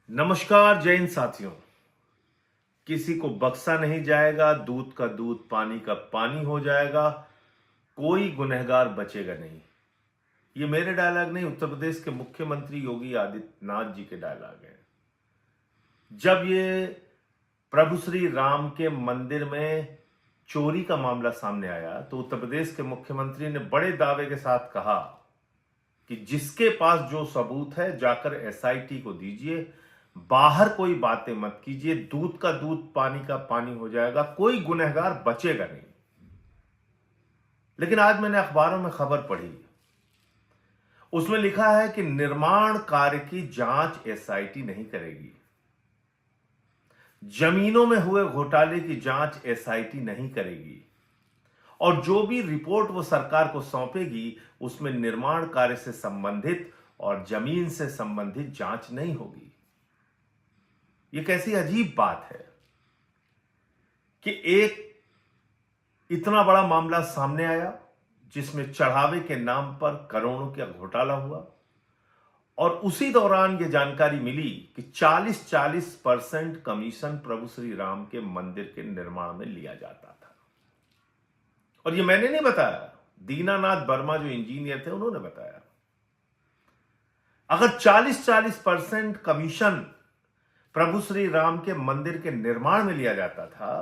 नमस्कार जय हिंद साथियों। किसी को बख्शा नहीं जाएगा, दूध का दूध पानी का पानी हो जाएगा, कोई गुनहगार बचेगा नहीं। ये मेरे डायलॉग नहीं, उत्तर प्रदेश के मुख्यमंत्री योगी आदित्यनाथ जी के डायलॉग हैं। जब ये प्रभु श्री राम के मंदिर में चोरी का मामला सामने आया तो उत्तर प्रदेश के मुख्यमंत्री ने बड़े दावे के साथ कहा कि जिसके पास जो सबूत है जाकर एसआईटी को दीजिए, बाहर कोई बातें मत कीजिए, दूध का दूध पानी का पानी हो जाएगा, कोई गुनहगार बचेगा नहीं। लेकिन आज मैंने अखबारों में खबर पढ़ी, उसमें लिखा है कि निर्माण कार्य की जांच एसआईटी नहीं करेगी, जमीनों में हुए घोटाले की जांच एसआईटी नहीं करेगी, और जो भी रिपोर्ट वो सरकार को सौंपेगी उसमें निर्माण कार्य से संबंधित और जमीन से संबंधित जांच नहीं होगी। ये कैसी अजीब बात है कि एक इतना बड़ा मामला सामने आया जिसमें चढ़ावे के नाम पर करोड़ों का घोटाला हुआ, और उसी दौरान यह जानकारी मिली कि 40% कमीशन प्रभु श्री राम के मंदिर के निर्माण में लिया जाता था। और ये मैंने नहीं बताया, दीनानाथ वर्मा जो इंजीनियर थे उन्होंने बताया। अगर 40% कमीशन प्रभु श्री राम के मंदिर के निर्माण में लिया जाता था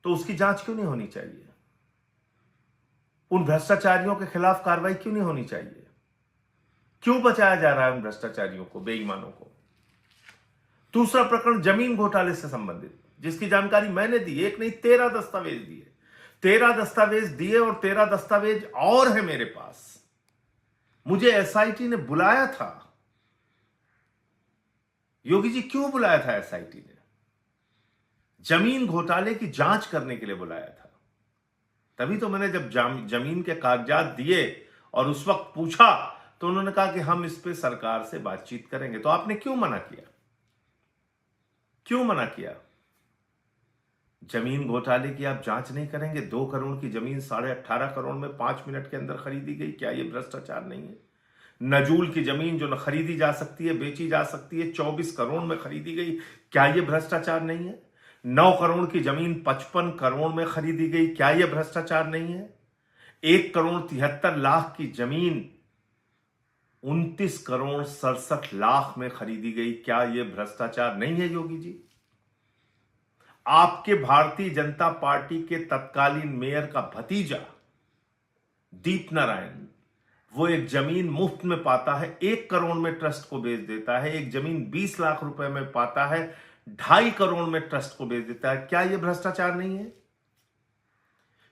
तो उसकी जांच क्यों नहीं होनी चाहिए? उन भ्रष्टाचारियों के खिलाफ कार्रवाई क्यों नहीं होनी चाहिए? क्यों बचाया जा रहा है उन भ्रष्टाचारियों को, बेईमानों को? दूसरा प्रकरण जमीन घोटाले से संबंधित, जिसकी जानकारी मैंने दी, एक नहीं 13 दस्तावेज दिए। 13 दस्तावेज दिए और 13 दस्तावेज और है मेरे पास। मुझे एसआईटी ने बुलाया था। योगी जी क्यों बुलाया था एसआईटी ने? जमीन घोटाले की जांच करने के लिए बुलाया था। तभी तो मैंने जब जमीन के कागजात दिए और उस वक्त पूछा तो उन्होंने कहा कि हम इस पे सरकार से बातचीत करेंगे। तो आपने क्यों मना किया? क्यों मना किया? जमीन घोटाले की आप जांच नहीं करेंगे? 2 करोड़ की जमीन 18.5 करोड़ में 5 मिनट के अंदर खरीदी गई, क्या यह भ्रष्टाचार नहीं है? नजूल की जमीन जो न खरीदी जा सकती है, बेची जा सकती है, 24 करोड़ में खरीदी गई, क्या यह भ्रष्टाचार नहीं है? 9 करोड़ की जमीन 55 करोड़ में खरीदी गई, क्या यह भ्रष्टाचार नहीं है? 1 करोड़ 73 लाख की जमीन 29 करोड़ 67 लाख में खरीदी गई, क्या यह भ्रष्टाचार नहीं है? योगी जी, आपके भारतीय जनता पार्टी के तत्कालीन मेयर का भतीजा दीप नारायण, वो एक जमीन मुफ्त में पाता है, 1 करोड़ में ट्रस्ट को बेच देता है। एक जमीन 20 लाख रुपए में पाता है, 2.5 करोड़ में ट्रस्ट को बेच देता है। क्या यह भ्रष्टाचार नहीं है?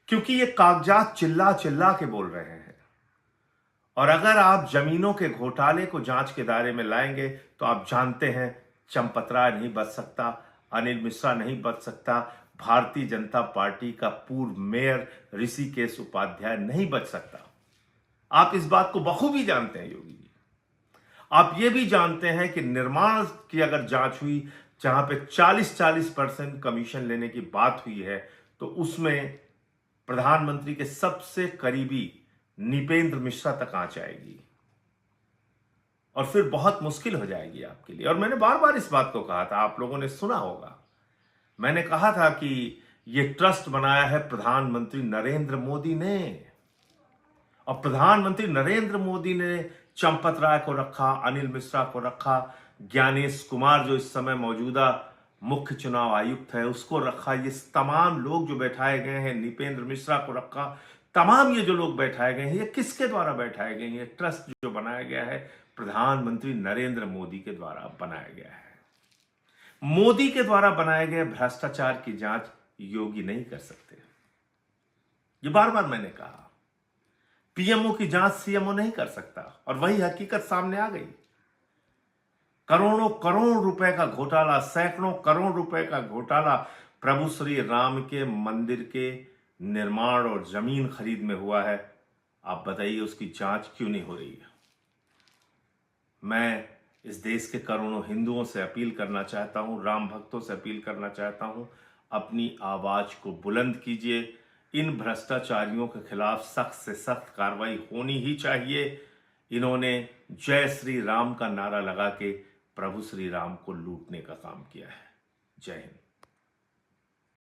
क्योंकि ये कागजात चिल्ला चिल्ला के बोल रहे हैं। और अगर आप जमीनों के घोटाले को जांच के दायरे में लाएंगे तो आप जानते हैं चंपत राय नहीं बच सकता, अनिल मिश्रा नहीं बच सकता, भारतीय जनता पार्टी का पूर्व मेयर ऋषिकेश उपाध्याय नहीं बच सकता। आप इस बात को बखूबी जानते हैं योगी जी। आप ये भी जानते हैं कि निर्माण की अगर जांच हुई जहां पे 40% कमीशन लेने की बात हुई है तो उसमें प्रधानमंत्री के सबसे करीबी निपेंद्र मिश्रा तक आंच आएगी और फिर बहुत मुश्किल हो जाएगी आपके लिए। और मैंने बार बार इस बात को कहा था, आप लोगों ने सुना होगा, मैंने कहा था कि यह ट्रस्ट बनाया है प्रधानमंत्री नरेंद्र मोदी ने, और प्रधानमंत्री नरेंद्र मोदी ने चंपत राय को रखा, अनिल मिश्रा को रखा, ज्ञानेश कुमार जो इस समय मौजूदा मुख्य चुनाव आयुक्त है उसको रखा, ये तमाम लोग जो बैठाए गए हैं, निपेंद्र मिश्रा को रखा, तमाम ये जो लोग बैठाए गए हैं ये किसके द्वारा बैठाए गए हैं? ये ट्रस्ट जो बनाया गया है प्रधानमंत्री नरेंद्र मोदी के द्वारा बनाया गया है। मोदी के द्वारा बनाए गए भ्रष्टाचार की जांच योगी नहीं कर सकते। ये बार बार मैंने कहा, पीएमओ की जांच सीएमओ नहीं कर सकता, और वही हकीकत सामने आ गई। करोड़ों करोड़ रुपए का घोटाला, सैकड़ों करोड़ रुपए का घोटाला प्रभु श्री राम के मंदिर के निर्माण और जमीन खरीद में हुआ है। आप बताइए उसकी जांच क्यों नहीं हो रही है? मैं इस देश के करोड़ों हिंदुओं से अपील करना चाहता हूं, राम भक्तों से अपील करना चाहता हूं, अपनी आवाज को बुलंद कीजिए। इन भ्रष्टाचारियों के खिलाफ सख्त से सख्त कार्रवाई होनी ही चाहिए। इन्होंने जय श्री राम का नारा लगा के प्रभु श्री राम को लूटने का काम किया है। जय हिंद।